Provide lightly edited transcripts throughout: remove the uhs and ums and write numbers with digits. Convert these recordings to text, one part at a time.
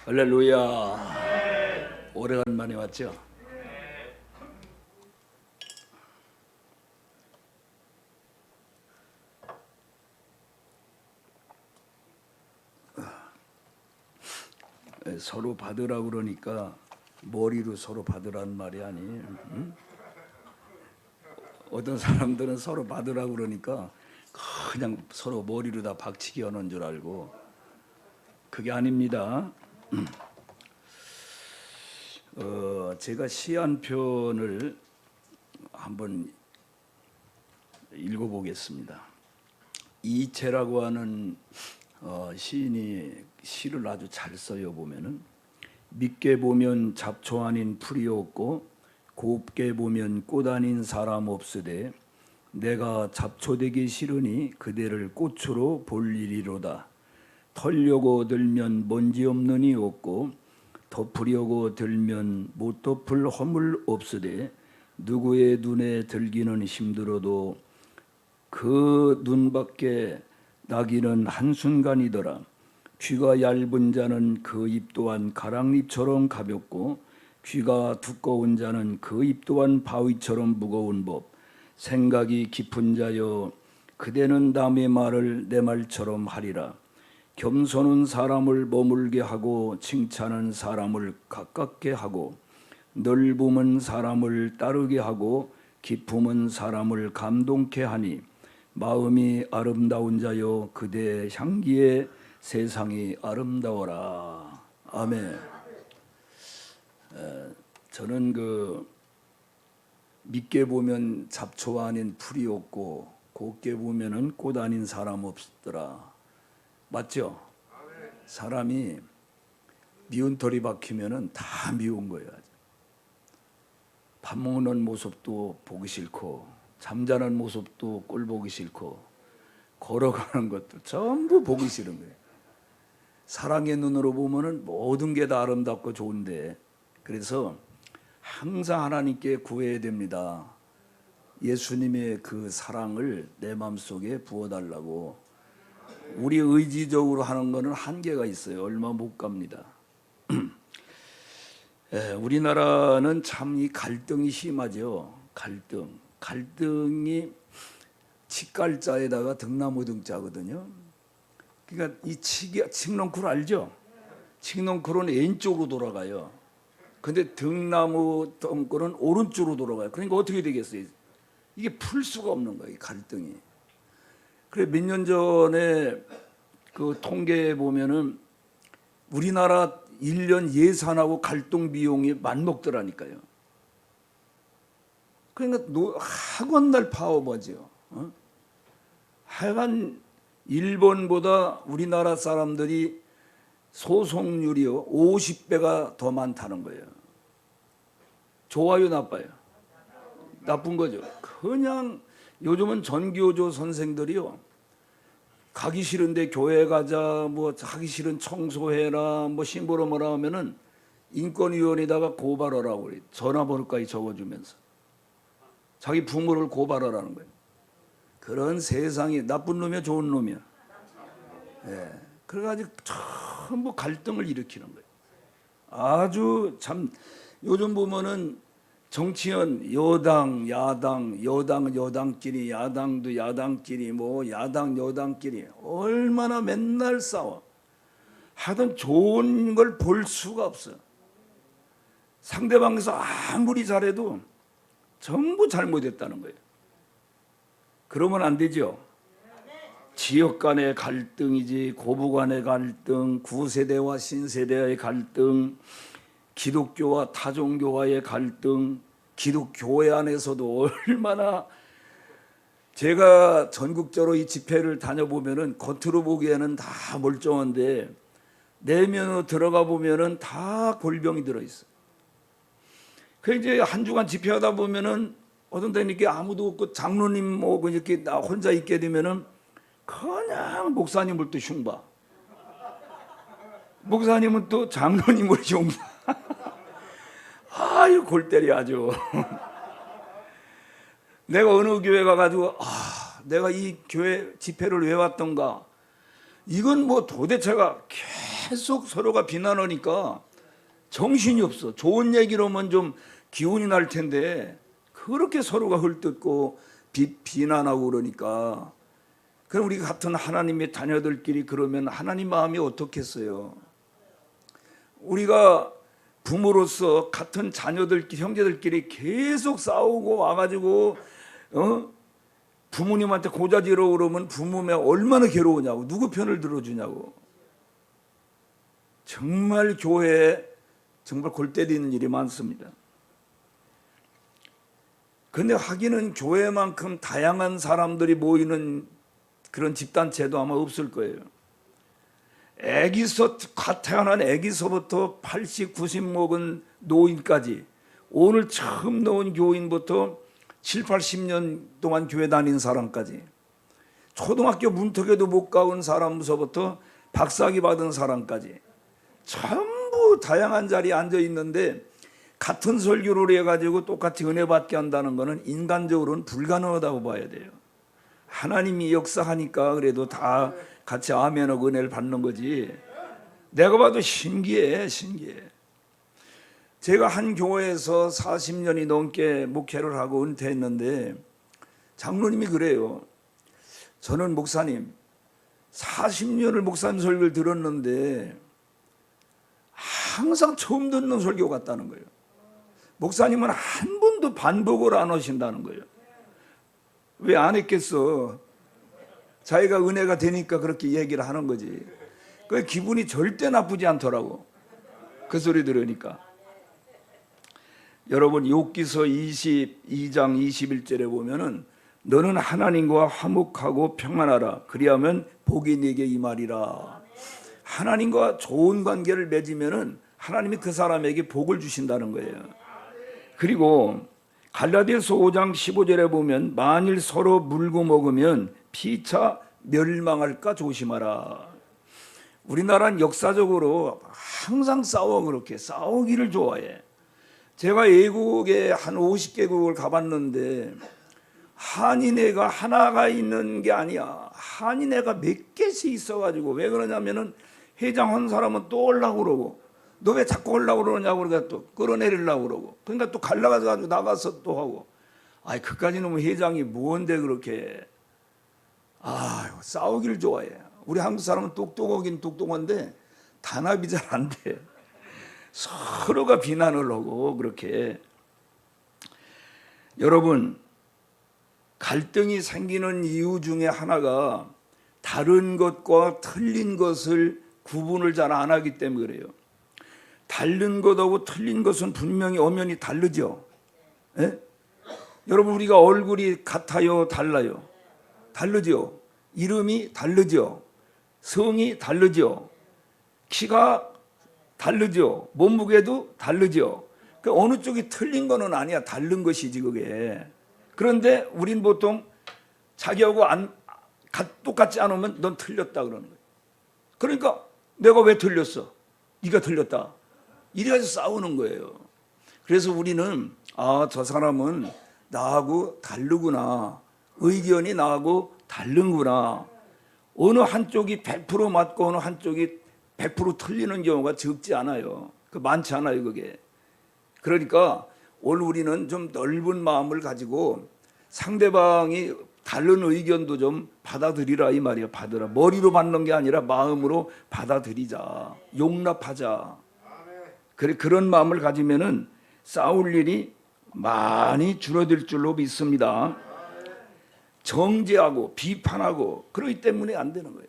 할렐루야. 오래간만에 왔죠? 서로 받으라고 그러니까 머리로 서로 받으라는 말이 아니에요. 응? 어떤 사람들은 서로 받으라고 그러니까 그냥 서로 머리로 다 박치기 하는 줄 알고, 그게 아닙니다. 제가 시 한 편을 한번 읽어보겠습니다. 이채라고 하는 시인이 시를 아주 잘 써요. 보면은 밉게 보면 잡초 아닌 풀이 없고 곱게 보면 꽃 아닌 사람 없으되 내가 잡초 되기 싫으니 그대를 꽃으로 볼 일이로다. 털려고 들면 먼지 없는 이 없고 덮으려고 들면 못 덮을 허물 없으되 누구의 눈에 들기는 힘들어도 그 눈밖에 나기는 한순간이더라. 귀가 얇은 자는 그 입 또한 가랑잎처럼 가볍고 귀가 두꺼운 자는 그 입 또한 바위처럼 무거운 법. 생각이 깊은 자여 그대는 남의 말을 내 말처럼 하리라. 겸손은 사람을 머물게 하고 칭찬은 사람을 가깝게 하고 넓음은 사람을 따르게 하고 기품은 사람을 감동케 하니 마음이 아름다운 자여 그대 향기에 세상이 아름다워라. 아멘. 저는 밉게 보면 잡초 아닌 풀이 없고 곱게 보면은 꽃 아닌 사람 없더라. 맞죠? 사람이 미운 털이 박히면은 다 미운 거예요. 밥 먹는 모습도 보기 싫고 잠자는 모습도 꼴 보기 싫고 걸어가는 것도 전부 보기 싫은 거예요. 사랑의 눈으로 보면은 모든 게 다 아름답고 좋은데, 그래서 항상 하나님께 구해야 됩니다. 예수님의 그 사랑을 내 마음속에 부어달라고. 우리 의지적으로 하는 거는 한계가 있어요. 얼마 못 갑니다. 우리나라는 참 이 갈등이 심하죠. 갈등이 칡갈자에다가 등나무 등자거든요. 그러니까 이 칡넝쿨 알죠? 칡넝쿨은 왼쪽으로 돌아가요. 근데 등나무 덩굴은 오른쪽으로 돌아가요. 그러니까 어떻게 되겠어요? 이게 풀 수가 없는 거예요, 이 갈등이. 그래, 몇 년 전에 그 통계에 보면은 우리나라 1년 예산하고 갈등 비용이 맞먹더라니까요. 그러니까 학원날 파업하죠. 하여간 일본보다 우리나라 사람들이 소송률이요 50배가 더 많다는 거예요. 좋아요, 나빠요? 나쁜 거죠. 그냥 요즘은 전교조 선생들이요, 가기 싫은데 교회 가자, 뭐 하기 싫은 청소해라, 뭐 심부름하라 하면은 인권위원회에다가 고발하라고 그래요. 전화번호까지 적어주면서 자기 부모를 고발하라는 거예요. 그런 세상이 나쁜 놈이야, 좋은 놈이야? 그래가지고 전부 갈등을 일으키는 거예요. 아주 참, 요즘 보면은 정치연 여당, 야당, 여당은 여당끼리, 야당도 야당끼리, 뭐 야당 여당끼리 얼마나 맨날 싸워. 하여튼 좋은 걸 볼 수가 없어. 상대방에서 아무리 잘해도 전부 잘못했다는 거예요. 그러면 안 되죠. 지역 간의 갈등이지, 고부 간의 갈등, 구세대와 신세대의 갈등, 기독교와 타종교와의 갈등, 기독교회 안에서도 얼마나, 제가 전국적으로 이 집회를 다녀보면은 겉으로 보기에는 다 멀쩡한데 내면으로 들어가 보면은 다 골병이 들어있어. 그 이제 한 주간 집회하다 보면은 어떤 데는 이렇게 아무도 없고 장로님 뭐 이렇게 나 혼자 있게 되면은 그냥 목사님을 또 흉봐. 목사님은 또 장로님을 흉봐. 아유, 골 때려 아주. 내가 어느 교회 가가지고 내가 이 교회 집회를 왜 왔던가, 이건 뭐 도대체가 계속 서로가 비난하니까 정신이 없어. 좋은 얘기로만 좀 기운이 날 텐데 그렇게 서로가 헐뜯고 비난하고 그러니까, 그럼 우리 같은 하나님의 자녀들끼리 그러면 하나님 마음이 어떻겠어요? 우리가 부모로서 같은 자녀들끼리, 형제들끼리 계속 싸우고 와가지고 부모님한테 고자지러 그러면 부모면 얼마나 괴로우냐고, 누구 편을 들어주냐고. 정말 교회에 정말 골 때리는 일이 많습니다. 근데 하기는 교회만큼 다양한 사람들이 모이는 그런 집단체도 아마 없을 거예요. 태어난 애기서부터 80, 90 먹은 노인까지, 오늘 처음 나온 교인부터 7, 80년 동안 교회 다닌 사람까지, 초등학교 문턱에도 못 가온 사람서부터 박사학위 받은 사람까지 전부 다양한 자리에 앉아 있는데 같은 설교를 해가지고 똑같이 은혜 받게 한다는 것은 인간적으로는 불가능하다고 봐야 돼요. 하나님이 역사하니까 그래도 다 같이 아멘하고 은혜를 받는 거지. 내가 봐도 신기해. 제가 한 교회에서 40년이 넘게 목회를 하고 은퇴했는데 장로님이 그래요. 저는 목사님 40년을 목사님 설교를 들었는데 항상 처음 듣는 설교 같다는 거예요. 목사님은 한 번도 반복을 안 하신다는 거예요. 왜 안 했겠어? 자기가 은혜가 되니까 그렇게 얘기를 하는 거지. 그 기분이 절대 나쁘지 않더라고, 그 소리 들으니까. 여러분, 욥기서 22장 21절에 보면은 너는 하나님과 화목하고 평안하라, 그리하면 복이 네게 임하리라. 하나님과 좋은 관계를 맺으면은 하나님이 그 사람에게 복을 주신다는 거예요. 그리고 갈라디아서 5장 15절에 보면 만일 서로 물고 먹으면 피차 멸망할까 조심하라. 우리나라는 역사적으로 항상 그렇게 싸우기를 좋아해. 제가 외국에 한 50개국을 가봤는데 한인회가 하나가 있는 게 아니야. 한인회가 몇 개씩 있어가지고, 왜 그러냐면은 회장 한 사람은 또 오려고 그러고, 너 왜 자꾸 오려고 그러냐고 그러니까 또 끌어내리려고 그러고, 그러니까 또 갈라가지고 나가서 또 하고. 아이, 그까지 놈의 회장이 뭔데 그렇게 싸우기를 좋아해. 우리 한국 사람은 똑똑하긴 똑똑한데 단합이 잘 안 돼. 서로가 비난을 하고 그렇게. 여러분, 갈등이 생기는 이유 중에 하나가 다른 것과 틀린 것을 구분을 잘 안 하기 때문에 그래요. 다른 것하고 틀린 것은 분명히 엄연히 다르죠. 예? 여러분, 우리가 얼굴이 같아요, 달라요? 다르죠. 이름이 다르죠. 성이 다르죠. 키가 다르죠. 몸무게도 다르죠. 그 어느 쪽이 틀린 거는 아니야. 다른 것이지 그게. 그런데 우린 보통 자기하고 똑같지 않으면 넌 틀렸다 그러는 거예요. 그러니까 내가 왜 틀렸어? 네가 틀렸다. 이래서 싸우는 거예요. 그래서 우리는 저 사람은 나하고 다르구나. 의견이 나하고 다른구나. 어느 한쪽이 100% 맞고 어느 한쪽이 100% 틀리는 경우가 적지 않아요. 많지 않아요, 그게. 그러니까 오늘 우리는 좀 넓은 마음을 가지고 상대방이 다른 의견도 좀 받아들이라 이 말이야. 받으라. 머리로 받는 게 아니라 마음으로 받아들이자. 용납하자. 그런 마음을 가지면은 싸울 일이 많이 줄어들 줄로 믿습니다. 정죄하고 비판하고 그러기 때문에 안 되는 거예요.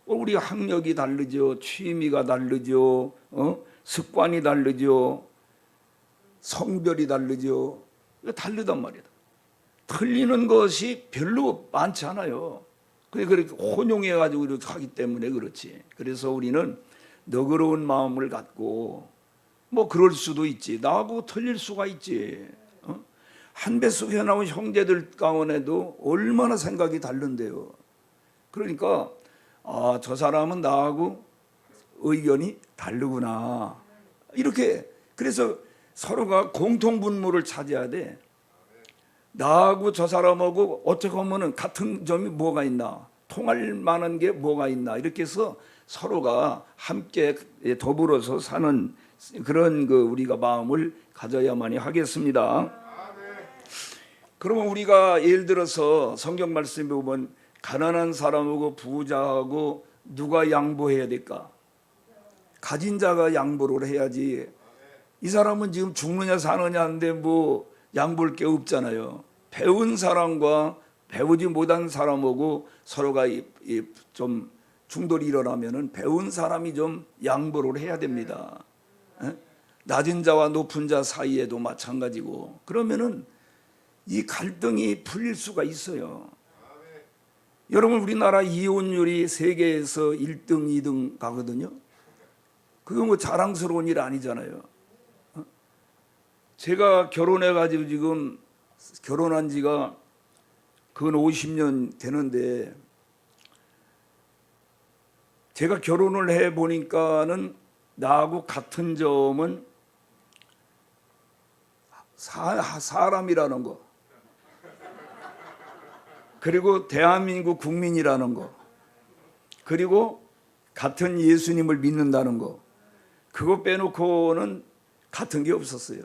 우리 학력이 다르죠. 취미가 다르죠. 습관이 다르죠. 성별이 다르죠. 다르단 말이다. 틀리는 것이 별로 많지 않아요. 그렇게 혼용해가지고 이렇게 하기 때문에 그렇지. 그래서 우리는 너그러운 마음을 갖고, 그럴 수도 있지. 나하고 틀릴 수가 있지. 한 뱃속에 나온 형제들 가운데도 얼마나 생각이 다른데요. 그러니까 저 사람은 나하고 의견이 다르구나. 이렇게. 그래서 서로가 공통분모를 찾아야 돼. 나하고 저 사람하고 어떻게 보면 같은 점이 뭐가 있나, 통할 만한 게 뭐가 있나, 이렇게 해서 서로가 함께 더불어서 사는 그런 우리가 마음을 가져야만이 하겠습니다. 그러면 우리가 예를 들어서 성경 말씀에 보면 가난한 사람하고 부자하고 누가 양보해야 될까? 가진 자가 양보를 해야지. 이 사람은 지금 죽느냐 사느냐 하는데 뭐 양보할 게 없잖아요. 배운 사람과 배우지 못한 사람하고 서로가 좀 충돌이 일어나면은 배운 사람이 좀 양보를 해야 됩니다. 낮은 자와 높은 자 사이에도 마찬가지고. 그러면은 이 갈등이 풀릴 수가 있어요. 여러분, 우리나라 이혼율이 세계에서 1등, 2등 가거든요. 그거 뭐 자랑스러운 일 아니잖아요. 제가 결혼해가지고 지금 결혼한 지가 그건 50년 되는데, 제가 결혼을 해 보니까는 나하고 같은 점은 사람이라는 거, 그리고 대한민국 국민이라는 거, 그리고 같은 예수님을 믿는다는 거, 그거 빼놓고는 같은 게 없었어요.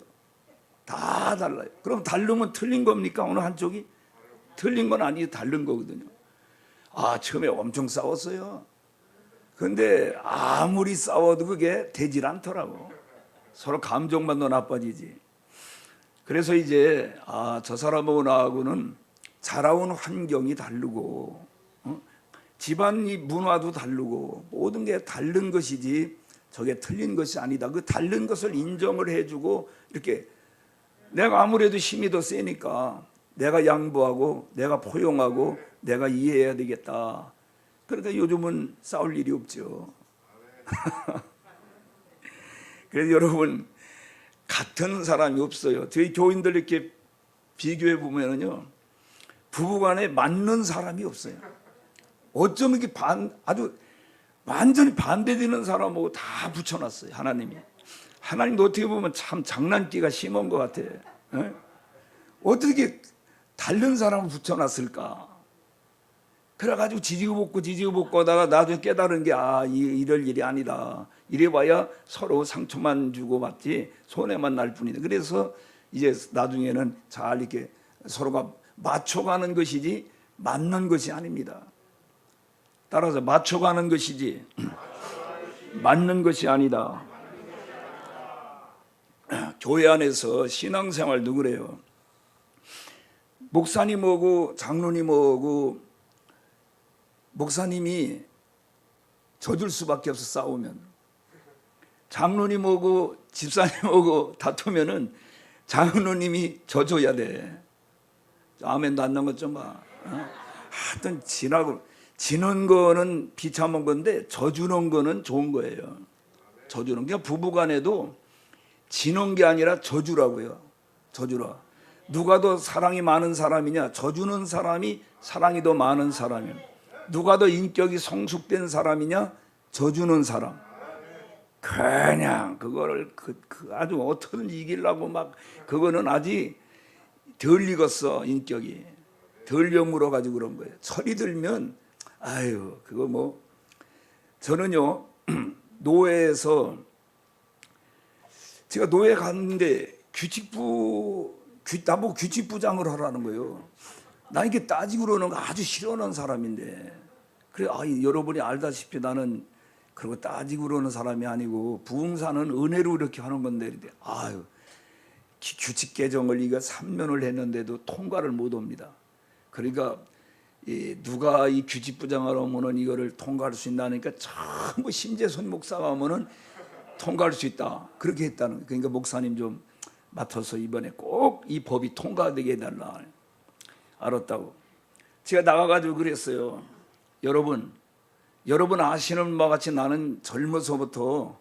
다 달라요. 그럼 다르면 틀린 겁니까? 어느 한쪽이? 틀린 건 아니에요. 다른 거거든요. 처음에 엄청 싸웠어요. 근데 아무리 싸워도 그게 되질 않더라고. 서로 감정만 더 나빠지지. 그래서 이제 저 사람하고 나하고는 자라온 환경이 다르고 집안 문화도 다르고 모든 게 다른 것이지 저게 틀린 것이 아니다. 그 다른 것을 인정을 해주고, 이렇게 내가 아무래도 힘이 더 세니까 내가 양보하고 내가 포용하고 내가 이해해야 되겠다. 그러니까 요즘은 싸울 일이 없죠. 그래서 여러분, 같은 사람이 없어요. 저희 교인들 이렇게 비교해 보면은요, 부부간에 맞는 사람이 없어요. 어쩌면 이렇게 아주 완전히 반대되는 사람하고 다 붙여놨어요. 하나님도 어떻게 보면 참 장난기가 심한 것 같아. 어떻게 다른 사람을 붙여놨을까? 그래가지고 지지고 볶고 하다가 나중에 깨달은 게 이럴 일이 아니다. 이래봐야 서로 상처만 주고 받지 손해만 날 뿐이다. 그래서 이제 나중에는 잘 이렇게 서로가 맞춰가는 것이지 맞는 것이 아닙니다. 따라서 맞춰가는 것이지 맞는 것이 아니다. 교회 안에서 신앙생활도 그래요. 목사님하고 장로님하고 목사님이 져줄 수밖에 없어. 싸우면 장로님하고 집사님하고 다투면은 장로님이 져줘야 돼. 아멘도 안 나온 것 좀 봐. 하여튼 지는 거는 비참한 건데 져주는 거는 좋은 거예요. 져주는 게 부부간에도 지는 게 아니라 져주라고요. 져주라. 누가 더 사랑이 많은 사람이냐? 져주는 사람이 사랑이 더 많은 사람이야. 누가 더 인격이 성숙된 사람이냐? 져주는 사람. 그냥 그거를 아주 어떻게든 이기려고 막, 그거는 아직 덜 익었어. 인격이 덜 여물어 가지고 그런 거예요. 철이 들면 그거 뭐. 저는요 노회에서 제가 노회 갔는데 나보고 규칙부장을 하라는 거예요. 나 이게 따지고 그러는 거 아주 싫어하는 사람인데, 그래 여러분이 알다시피 나는 그러고 따지고 그러는 사람이 아니고 부흥사는 은혜로 이렇게 하는 건데, 규칙 개정을 이거 3년을 했는데도 통과를 못 옵니다. 그러니까 누가 이 규칙부장을 하면은 이거를 통과할 수 있나니까 전부 심재선 목사가 하면은 통과할 수 있다. 그렇게 했다는 거예요. 그러니까 목사님 좀 맡아서 이번에 꼭 이 법이 통과되게 해달라. 알았다고. 제가 나가가지고 그랬어요. 여러분 아시는 바와 같이 나는 젊어서부터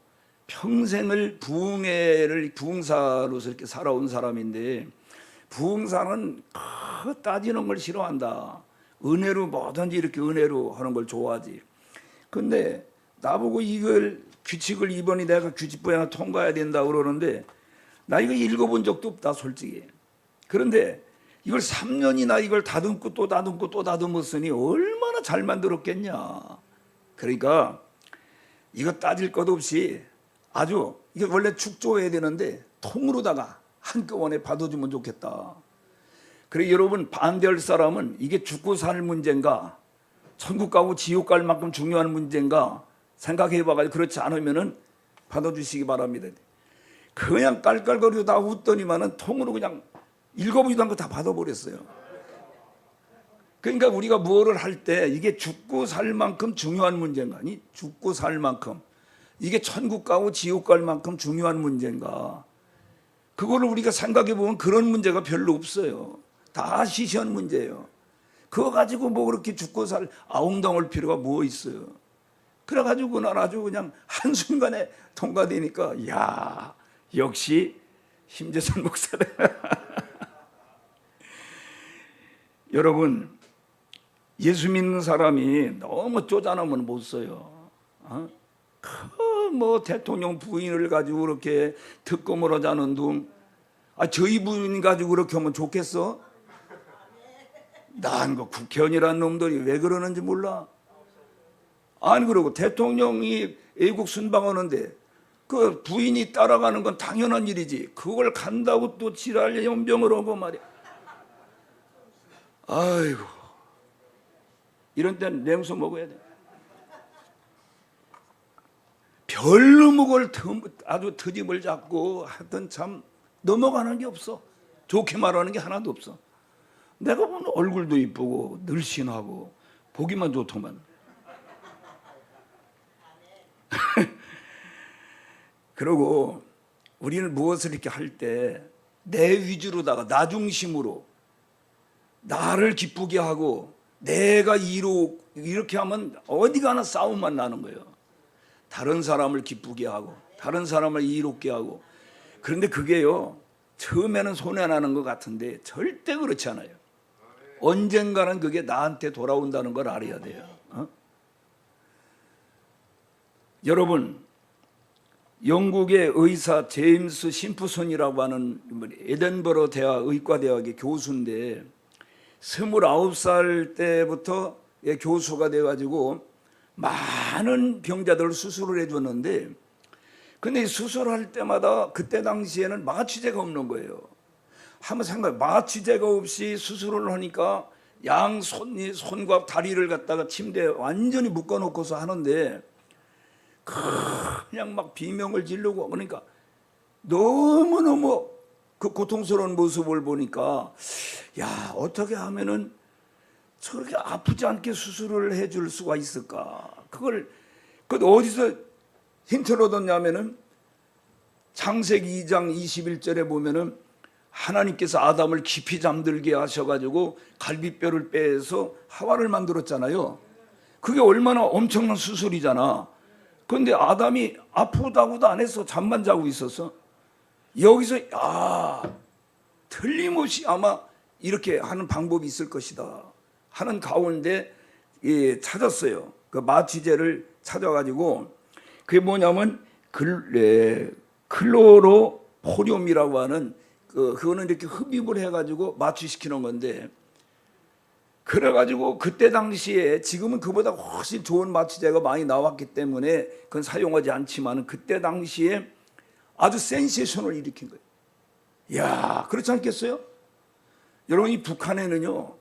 평생을 부흥사로서 이렇게 살아온 사람인데, 부흥사는 따지는 걸 싫어한다. 은혜로 뭐든지 이렇게 은혜로 하는 걸 좋아하지. 근데 나보고 이걸 규칙을 이번에 내가 규칙부에 통과해야 된다 그러는데, 나 이거 읽어본 적도 없다 솔직히. 그런데 이걸 3년이나 이걸 다듬고 또 다듬고 또 다듬었으니 얼마나 잘 만들었겠냐. 그러니까 이거 따질 것 없이 아주 이게 원래 축조해야 되는데 통으로다가 한꺼번에 받아주면 좋겠다. 그래 여러분 반대할 사람은 이게 죽고 살 문제인가 천국 가고 지옥 갈 만큼 중요한 문제인가 생각해봐가지고 그렇지 않으면은 받아주시기 바랍니다. 그냥 깔깔거리고 다 웃더니만은 통으로 그냥 읽어보지도 않고 다 받아버렸어요. 그러니까 우리가 뭐를 할 때 이게 죽고 살 만큼 중요한 문제인가? 아니 죽고 살 만큼 이게 천국 가고 지옥 갈 만큼 중요한 문제인가? 그거를 우리가 생각해 보면 그런 문제가 별로 없어요. 다 시시한 문제예요. 그거 가지고 뭐 그렇게 죽고 살 아웅당할 필요가 뭐 있어요. 그래가지고 난 아주 그냥 한순간에 통과되니까 야 역시 심재선 목사다. 여러분 예수 믿는 사람이 너무 쪼잔하면 못 써요. 뭐 대통령 부인을 가지고 그렇게 특검을 하자는 둥, 저희 부인 가지고 그렇게 하면 좋겠어? 난 그 국회의원이라는 놈들이 왜 그러는지 몰라. 아니 그러고 대통령이 애국 순방하는데 그 부인이 따라가는 건 당연한 일이지. 그걸 간다고 또 지랄 연병을 하고 말이야. 아이고 이런 때는 냉수 먹어야 돼. 별놈을 아주 트집을 잡고 하여튼 참 넘어가는 게 없어. 좋게 말하는 게 하나도 없어. 내가 보면 얼굴도 이쁘고 늘씬하고 보기만 좋더만. 그리고 우리는 무엇을 이렇게 할 때 내 위주로다가 나 중심으로 나를 기쁘게 하고 내가 이렇게 하면 어디 가나 싸움만 나는 거예요. 다른 사람을 기쁘게 하고 다른 사람을 이롭게 하고. 그런데 그게요 처음에는 손해나는 것 같은데 절대 그렇지 않아요. 언젠가는 그게 나한테 돌아온다는 걸 알아야 돼요. 여러분 영국의 의사 제임스 심프슨이라고 하는 에덴버러 대학 의과대학의 교수인데 29살 때부터 교수가 돼가지고 많은 병자들을 수술을 해줬는데 근데 수술할 때마다 그때 당시에는 마취제가 없는 거예요. 한번 생각해, 마취제가 없이 수술을 하니까 손과 다리를 갖다가 침대에 완전히 묶어놓고서 하는데 그냥 막 비명을 지르고 그러니까 너무너무 그 고통스러운 모습을 보니까 야 어떻게 하면은 저렇게 아프지 않게 수술을 해줄 수가 있을까? 그걸 어디서 힌트를 얻었냐면은 창세기 2장 21절에 보면은 하나님께서 아담을 깊이 잠들게 하셔가지고 갈비뼈를 빼서 하와를 만들었잖아요. 그게 얼마나 엄청난 수술이잖아. 그런데 아담이 아프다고도 안 했어. 잠만 자고 있었어. 여기서 틀림없이 아마 이렇게 하는 방법이 있을 것이다 하는 가운데 찾았어요. 그 마취제를 찾아가지고 그게 뭐냐면 클로로포륨이라고 하는 그거는 이렇게 흡입을 해가지고 마취시키는 건데 그래가지고 그때 당시에 지금은 그보다 훨씬 좋은 마취제가 많이 나왔기 때문에 그건 사용하지 않지만 그때 당시에 아주 센세이션을 일으킨 거예요. 이야 그렇지 않겠어요? 여러분 이 북한에는요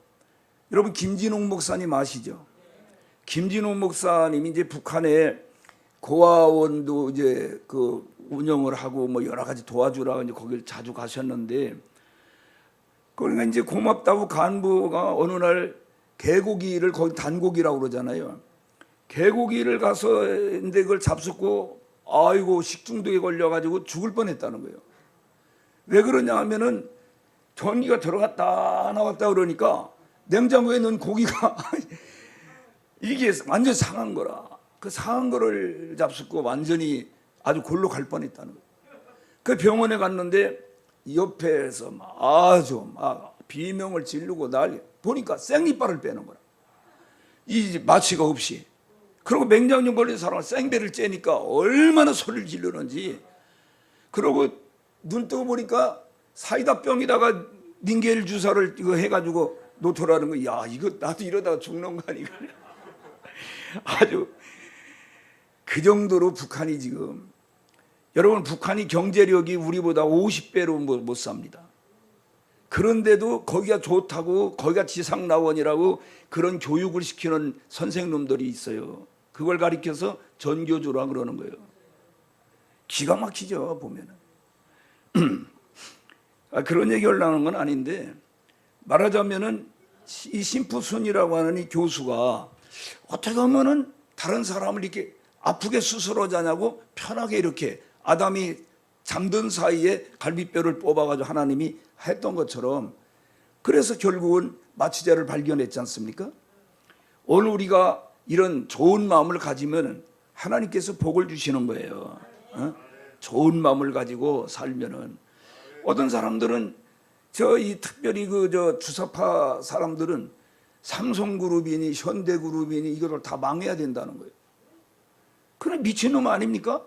여러분 김진홍 목사님 아시죠? 김진홍 목사님이 이제 북한에 고아원도 이제 그 운영을 하고 뭐 여러 가지 도와주라 이제 거기를 자주 가셨는데 그러니까 이제 고맙다고 간부가 어느 날 개고기를 거기 단고기라고 그러잖아요. 개고기를 가서 인데 그걸 잡숫고 아이고 식중독에 걸려가지고 죽을 뻔했다는 거예요. 왜 그러냐 하면은 전기가 들어갔다 나왔다 그러니까 냉장고에 넣은 고기가 이게 완전 상한 거라. 그 상한 거를 잡숫고 완전히 아주 골로 갈 뻔했다는 거예요. 그 병원에 갔는데 옆에서 막 비명을 지르고 난리. 보니까 생이빨을 빼는 거라. 이 마취가 없이. 그리고 맹장염 걸린 사람은 생배를 째니까 얼마나 소리를 지르는지. 그러고 눈 뜨고 보니까 사이다 병에다가 닌겔 주사를 이거 해가지고 놓더라는 거. 야 이거 나도 이러다가 죽는 거 아니야. 아주 그 정도로 북한이 지금, 여러분 북한이 경제력이 우리보다 50배로 못 삽니다. 그런데도 거기가 좋다고, 거기가 지상낙원이라고 그런 교육을 시키는 선생님들이 있어요. 그걸 가리켜서 전교조라 그러는 거예요. 기가 막히죠, 보면은. 그런 얘기 하려는 건 아닌데, 말하자면은 이 심푸순이라고 하는 이 교수가 어떻게 하면은 다른 사람을 이렇게 아프게 수술하자냐고 편하게 이렇게 아담이 잠든 사이에 갈비뼈를 뽑아가지고 하나님이 했던 것처럼, 그래서 결국은 마취제를 발견했지 않습니까? 오늘 우리가 이런 좋은 마음을 가지면 하나님께서 복을 주시는 거예요. 좋은 마음을 가지고 살면은. 어떤 사람들은 특별히 주사파 사람들은 삼성그룹이니 현대그룹이니 이거를 다 망해야 된다는 거예요. 그런 미친놈 아닙니까?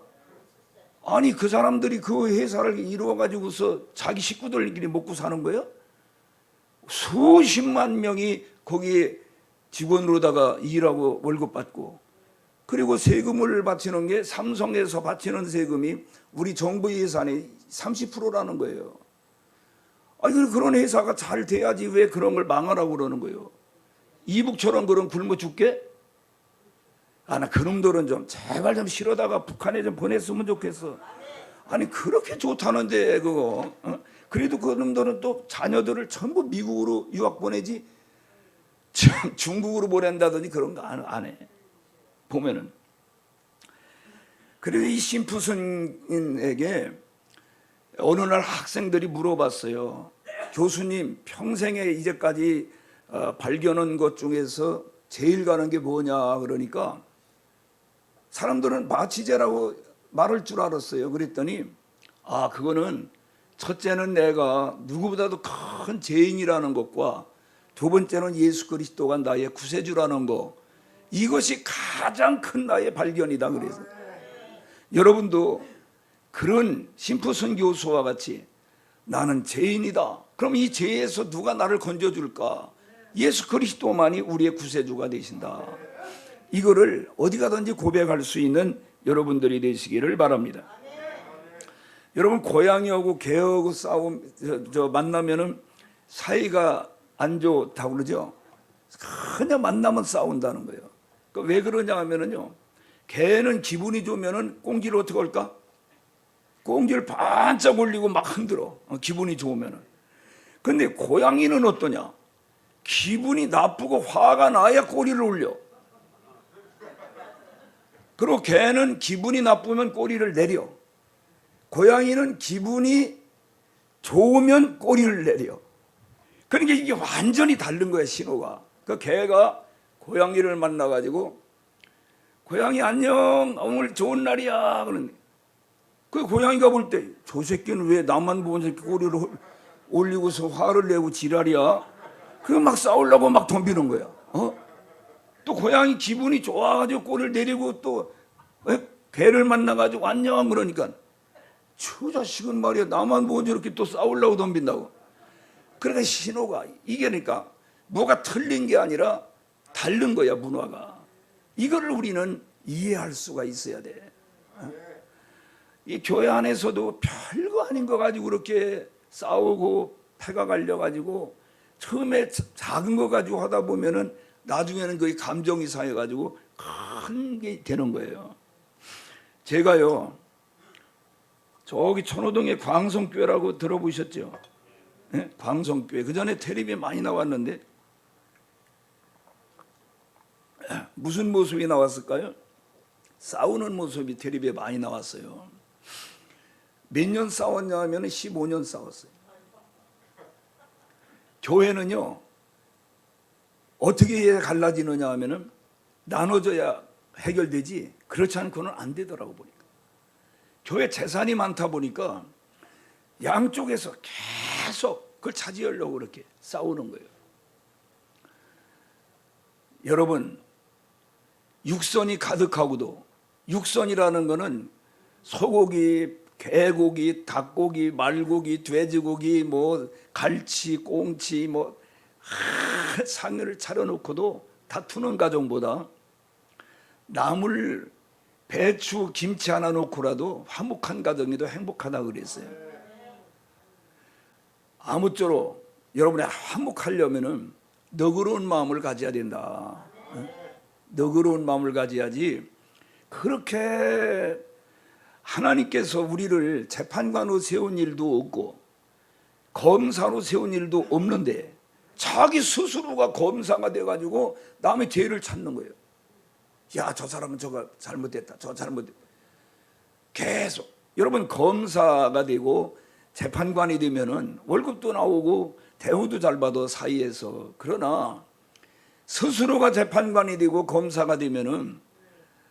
아니 그 사람들이 그 회사를 이루어가지고서 자기 식구들끼리 먹고 사는 거예요? 수십만 명이 거기에 직원으로다가 일하고 월급 받고, 그리고 세금을 바치는 게 삼성에서 바치는 세금이 우리 정부 예산의 30%라는 거예요. 아니 그런 회사가 잘 돼야지 왜 그런 걸 망하라고 그러는 거예요? 이북처럼 그런 굶어 죽게? 나 그놈들은 좀 제발 좀 실어다가 북한에 좀 보냈으면 좋겠어. 아니 그렇게 좋다는데 그거. 그래도 그놈들은 또 자녀들을 전부 미국으로 유학 보내지 중국으로 보낸다더니 그런 거 안 해. 보면은. 그래서 이 심푸슨에게 어느 날 학생들이 물어봤어요. 교수님, 평생에 이제까지 발견한 것 중에서 제일 가는 게 뭐냐 그러니까 사람들은 마취제라고 말할 줄 알았어요. 그랬더니 그거는 첫째는 내가 누구보다도 큰 죄인이라는 것과 두 번째는 예수 그리스도가 나의 구세주라는 거, 이것이 가장 큰 나의 발견이다 그래서. 여러분도 그런 심푸슨 교수와 같이 나는 죄인이다. 그럼 이 죄에서 누가 나를 건져줄까? 예수 그리스도만이 우리의 구세주가 되신다. 이거를 어디 가든지 고백할 수 있는 여러분들이 되시기를 바랍니다. 여러분 고양이하고 개하고 만나면은 사이가 안 좋다고 그러죠. 그냥 만나면 싸운다는 거예요. 그러니까 왜 그러냐 하면은요, 개는 기분이 좋으면은 꽁지를 어떻게 할까? 꽁지를 반짝 올리고 막 흔들어. 기분이 좋으면은. 근데 고양이는 어떠냐? 기분이 나쁘고 화가 나야 꼬리를 올려. 그리고 개는 기분이 나쁘면 꼬리를 내려. 고양이는 기분이 좋으면 꼬리를 내려. 그러니까 이게 완전히 다른 거야, 신호가. 그 개가 고양이를 만나가지고 고양이 안녕, 오늘 좋은 날이야. 그러는데 그 고양이가 볼 때 저 새끼는 왜 나만 보면서 꼬리를 올리고서 화를 내고 지랄이야? 그거 막 싸우려고 막 덤비는 거야. 또 고양이 기분이 좋아가지고 꼬리를 내리고 또 개를 만나가지고 안녕 그러니까 저 자식은 말이야 나만 보면 저렇게 또 싸우려고 덤빈다고. 그러니까 신호가 이게 그러니까 뭐가 틀린 게 아니라 다른 거야, 문화가. 이거를 우리는 이해할 수가 있어야 돼. 이 교회 안에서도 별거 아닌 거 가지고 그렇게 싸우고 패가 갈려가지고 처음에 작은 거 가지고 하다 보면은 나중에는 거의 감정이 쌓여가지고 큰 게 되는 거예요. 제가요 저기 천호동에 광성교회라고 들어보셨죠? 네? 광성교회. 그 전에 텔레비에 많이 나왔는데 무슨 모습이 나왔을까요? 싸우는 모습이 텔레비에 많이 나왔어요. 몇 년 싸웠냐 하면 15년 싸웠어요. 교회는요 어떻게 갈라지느냐 하면은 나눠져야 해결되지 그렇지 않고는 안 되더라고. 보니까 교회 재산이 많다 보니까 양쪽에서 계속 그걸 차지하려고 그렇게 싸우는 거예요. 여러분, 육선이 가득하고도, 육선이라는 거는 소고기, 개고기, 닭고기, 말고기, 돼지고기, 뭐 갈치, 꽁치, 뭐 상을 차려놓고도 다투는 가정보다 남을 배추, 김치 하나 놓고라도 화목한 가정이 더 행복하다 그랬어요. 아무쪼록 여러분이 화목하려면은 너그러운 마음을 가져야 된다. 너그러운 마음을 가져야지. 그렇게 하나님께서 우리를 재판관으로 세운 일도 없고 검사로 세운 일도 없는데 자기 스스로가 검사가 돼가지고 남의 죄를 찾는 거예요. 야, 저 사람은 저거 잘못됐다, 저 잘못됐다. 계속. 여러분, 검사가 되고 재판관이 되면은 월급도 나오고 대우도 잘 받아 사이에서. 그러나 스스로가 재판관이 되고 검사가 되면은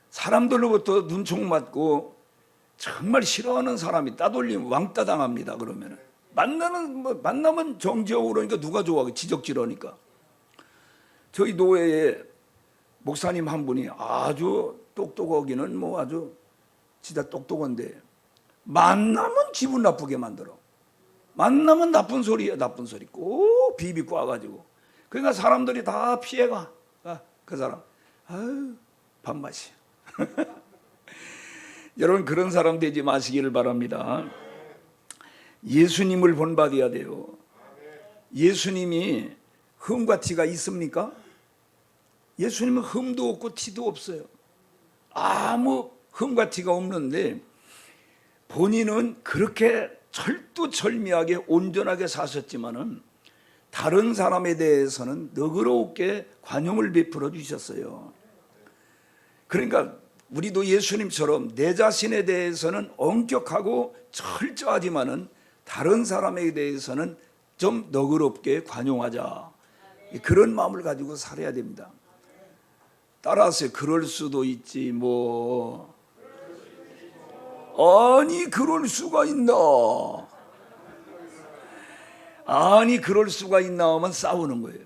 사람들로부터 눈총 맞고 정말 싫어하는 사람이 따돌림 왕따 당합니다. 그러면은 만나면 정지하고 그러니까 누가 좋아하게 지적질하니까. 저희 노회에 목사님 한 분이 아주 똑똑하기는 뭐 아주 진짜 똑똑한데 만나면 기분 나쁘게 만들어. 만나면 나쁜 소리야, 나쁜 소리 꼭 비비고 와가지고. 그러니까 사람들이 다 피해가. 그 사람 아유 밥맛이야. 여러분, 그런 사람 되지 마시기를 바랍니다. 예수님을 본받아야 돼요. 예수님이 흠과 티가 있습니까? 예수님은 흠도 없고 티도 없어요. 아무 흠과 티가 없는데 본인은 그렇게 철두철미하게 온전하게 사셨지만은 다른 사람에 대해서는 너그럽게 관용을 베풀어 주셨어요. 그러니까 우리도 예수님처럼 내 자신에 대해서는 엄격하고 철저하지만은 다른 사람에 대해서는 좀 너그럽게 관용하자. 그런 마음을 가지고 살아야 됩니다. 따라서 그럴 수도 있지 뭐. 아니 그럴 수가 있나? 아니 그럴 수가 있나 하면 싸우는 거예요.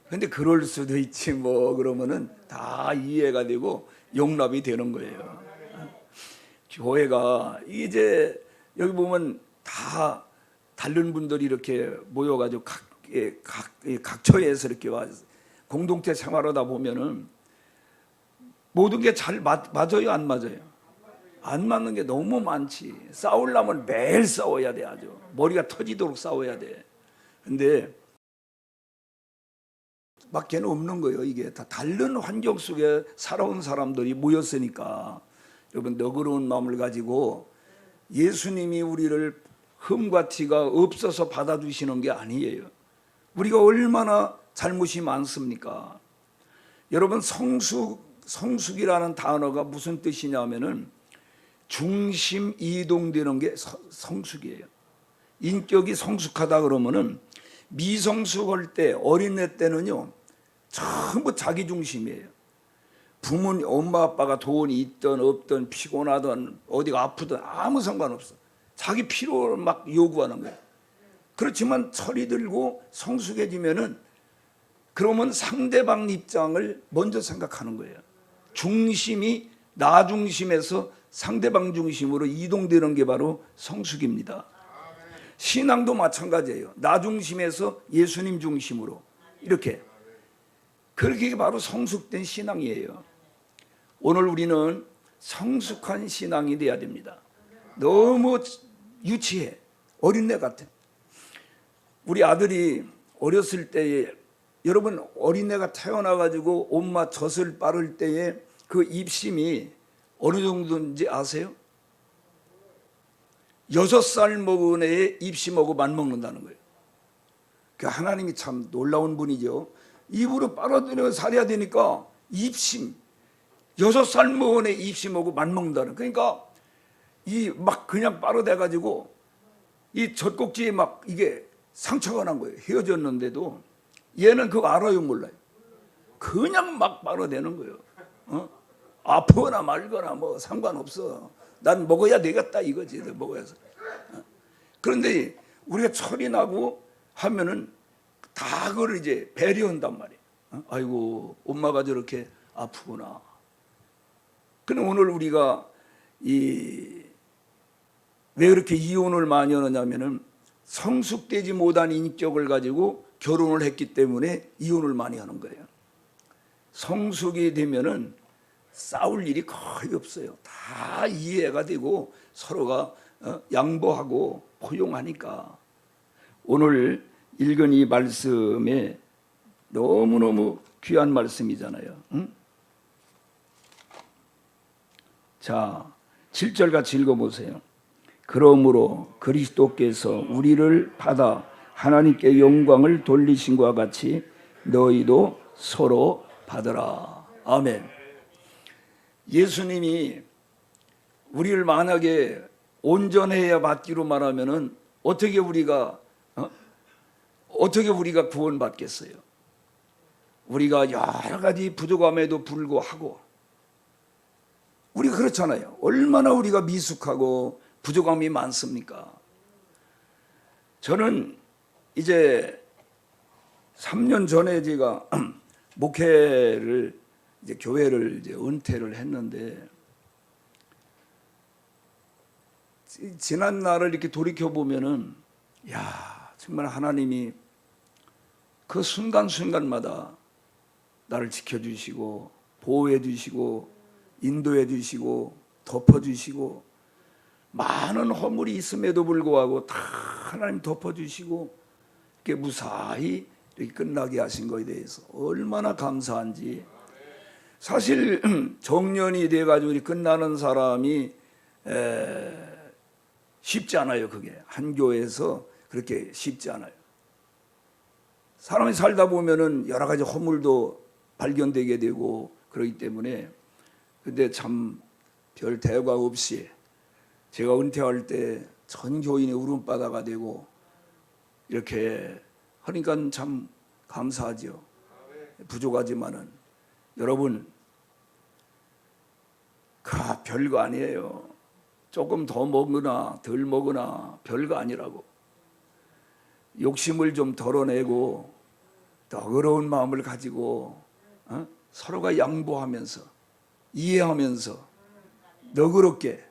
근데 그럴 수도 있지 뭐 그러면은 다 이해가 되고 용납이 되는 거예요. 교회가 이제 여기 보면 다 다른 분들이 이렇게 모여가지고 각처에서 이렇게 와 공동체 생활하다 보면은 모든 게 잘 맞아요, 안 맞아요? 안 맞는 게 너무 많지. 싸우려면 매일 싸워야 돼. 아주 머리가 터지도록 싸워야 돼. 근데 밖에는 없는 거예요. 이게 다 다른 환경 속에 살아온 사람들이 모였으니까. 여러분, 너그러운 마음을 가지고 예수님이 우리를 흠과 티가 없어서 받아주시는 게 아니에요. 우리가 얼마나 잘못이 많습니까? 여러분, 성숙이라는 단어가 무슨 뜻이냐면은 중심 이동되는 게 성숙이에요. 인격이 성숙하다 그러면은 미성숙할 때, 어린애 때는요 전부 자기 중심이에요. 부모님, 엄마 아빠가 돈이 있든 없든 피곤하든 어디가 아프든 아무 상관없어. 자기 필요를 막 요구하는 거예요. 그렇지만 철이 들고 성숙해지면은 그러면 상대방 입장을 먼저 생각하는 거예요. 중심이 나 중심에서 상대방 중심으로 이동되는 게 바로 성숙입니다. 신앙도 마찬가지예요. 나 중심에서 예수님 중심으로 이렇게. 그렇게 바로 성숙된 신앙이에요. 오늘 우리는 성숙한 신앙이 돼야 됩니다. 너무 유치해. 어린애 같아. 우리 아들이 어렸을 때에 여러분 어린애가 태어나가지고 엄마 젖을 빠를 때에 그 입심이 어느 정도인지 아세요? 6살 먹은 애의 입심하고 맞먹는다는 거예요. 그 하나님이 참 놀라운 분이죠. 입으로 빨아들여 살아야 되니까 입심 6살 먹은 애 입심하고 맞먹는다는. 그러니까 이 막 그냥 빨아대가지고 이 젖꼭지에 막 이게 상처가 난 거예요. 헤어졌는데도 얘는 그거 알아요, 몰라요? 그냥 막 빨아대는 거예요. 아프거나 말거나 뭐 상관없어. 난 먹어야 되겠다 이거지. 먹어야서. 그런데 우리가 철이 나고 하면은 다 그걸 이제 배려한단 말이에요. 아이고 엄마가 저렇게 아프구나. 근데 오늘 우리가 왜 그렇게 이혼을 많이 하느냐면은 성숙되지 못한 인격을 가지고 결혼을 했기 때문에 이혼을 많이 하는 거예요. 성숙이 되면은 싸울 일이 거의 없어요. 다 이해가 되고 서로가 양보하고 포용하니까. 오늘 읽은 이 말씀에 너무너무 귀한 말씀이잖아요. 응? 자, 7절 같이 읽어보세요. 그러므로 그리스도께서 우리를 받아 하나님께 영광을 돌리신 것과 같이 너희도 서로 받으라. 아멘. 예수님이 우리를 만약에 온전해야 받기로 말하면은 어떻게 우리가 구원받겠어요? 우리가 여러 가지 부족함에도 불구하고 우리가 그렇잖아요. 얼마나 우리가 미숙하고 부족함이 많습니까? 저는 이제 3년 전에 제가 목회를 이제 교회를 이제 은퇴를 했는데 지난 날을 이렇게 돌이켜 보면은 야, 정말 하나님이 그 순간순간마다 나를 지켜주시고 보호해 주시고 인도해 주시고 덮어 주시고 많은 허물이 있음에도 불구하고 다 하나님 덮어 주시고 이렇게 무사히 이렇게 끝나게 하신 것에 대해서 얼마나 감사한지. 사실 정년이 돼가지고 끝나는 사람이 쉽지 않아요. 그게 한 교회에서 그렇게 쉽지 않아요. 사람이 살다 보면은 여러 가지 허물도 발견되게 되고 그러기 때문에. 근데 참 별 대가 없이 제가 은퇴할 때 전 교인의 울음바다가 되고 이렇게 하니까 참 감사하죠. 부족하지만은 여러분 별거 아니에요. 조금 더 먹으나 덜 먹으나 별거 아니라고. 욕심을 좀 덜어내고 너그러운 마음을 가지고 서로가 양보하면서 이해하면서 너그럽게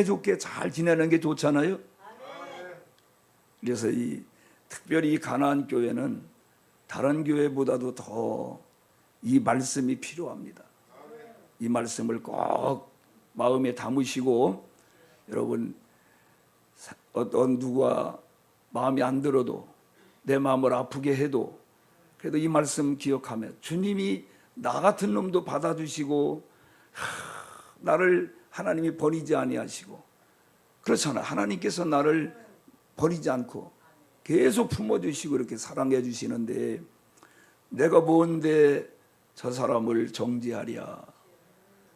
좋게 잘 지내는 게 좋잖아요. 그래서 특별히 이 가나안 교회는 다른 교회보다도 더 이 말씀이 필요합니다. 이 말씀을 꼭 마음에 담으시고 여러분 어떤 누가 마음이 안 들어도 내 마음을 아프게 해도 그래도 이 말씀 기억하며 주님이 나 같은 놈도 받아주시고 나를 하나님이 버리지 아니하시고 그렇잖아. 하나님께서 나를 버리지 않고 계속 품어주시고 이렇게 사랑해 주시는데 내가 뭔데 저 사람을 정죄하랴.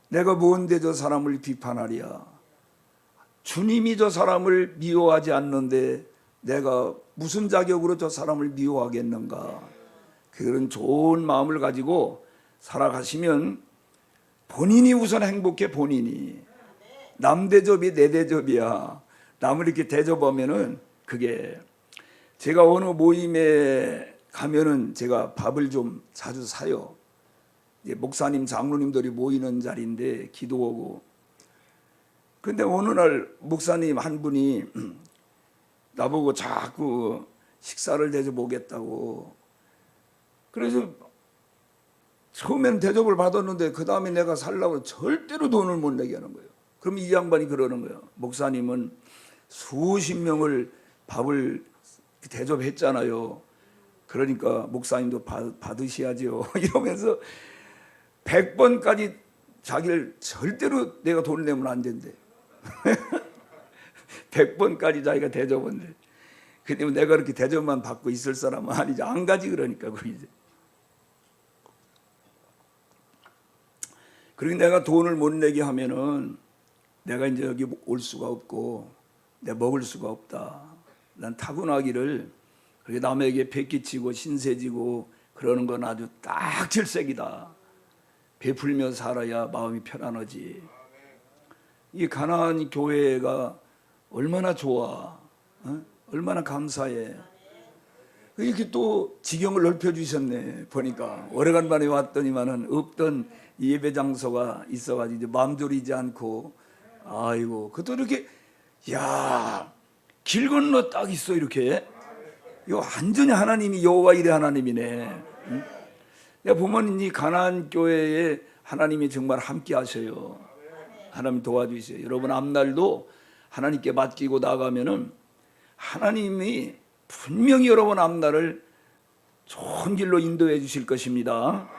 내가 뭔데 저 사람을 비판하랴. 주님이 저 사람을 미워하지 않는데 내가 무슨 자격으로 저 사람을 미워하겠는가. 그런 좋은 마음을 가지고 살아가시면 본인이 우선 행복해. 본인이 남 대접이 내 대접이야. 남을 이렇게 대접하면은 그게 제가 어느 모임에 가면은 제가 밥을 좀 자주 사요. 목사님 장로님들이 모이는 자리인데 기도하고 근데 어느 날 목사님 한 분이 나보고 자꾸 식사를 대접하겠다고. 그래서 처음에는 대접을 받았는데 그 다음에 내가 살려고 절대로 돈을 못 내게 하는 거예요. 그럼 이 양반이 그러는 거예요. 목사님은 수십 명을 밥을 대접했잖아요. 그러니까 목사님도 받으셔야죠. 이러면서 100번까지 자기를 절대로 내가 돈을 내면 안 된대. 100번까지 자기가 대접한대. 근데 내가 그렇게 대접만 받고 있을 사람은 아니지. 안 가지 그러니까 그 이제. 그리고 내가 돈을 못 내게 하면은 내가 이제 여기 올 수가 없고 내가 먹을 수가 없다. 난 타고나기를 그렇게 남에게 베끼치고 신세지고 그러는 건 아주 딱 질색이다. 베풀며 살아야 마음이 편안하지. 이 가나안 교회가 얼마나 좋아. 얼마나 감사해. 이렇게 또 지경을 넓혀주셨네. 보니까 오래간만에 왔더니만은 없던 예배 장소가 있어가지고 이제 마음 졸이지 않고 아이고 그것도 이렇게 야 길 건너 딱 있어 이렇게. 이거 완전히 하나님이 여호와 일의 하나님이네. 내가 보면 이 가나안 교회에 하나님이 정말 함께 하셔요. 하나님 도와주세요. 여러분 앞날도 하나님께 맡기고 나가면은 하나님이 분명히 여러분 앞날을 좋은 길로 인도해 주실 것입니다.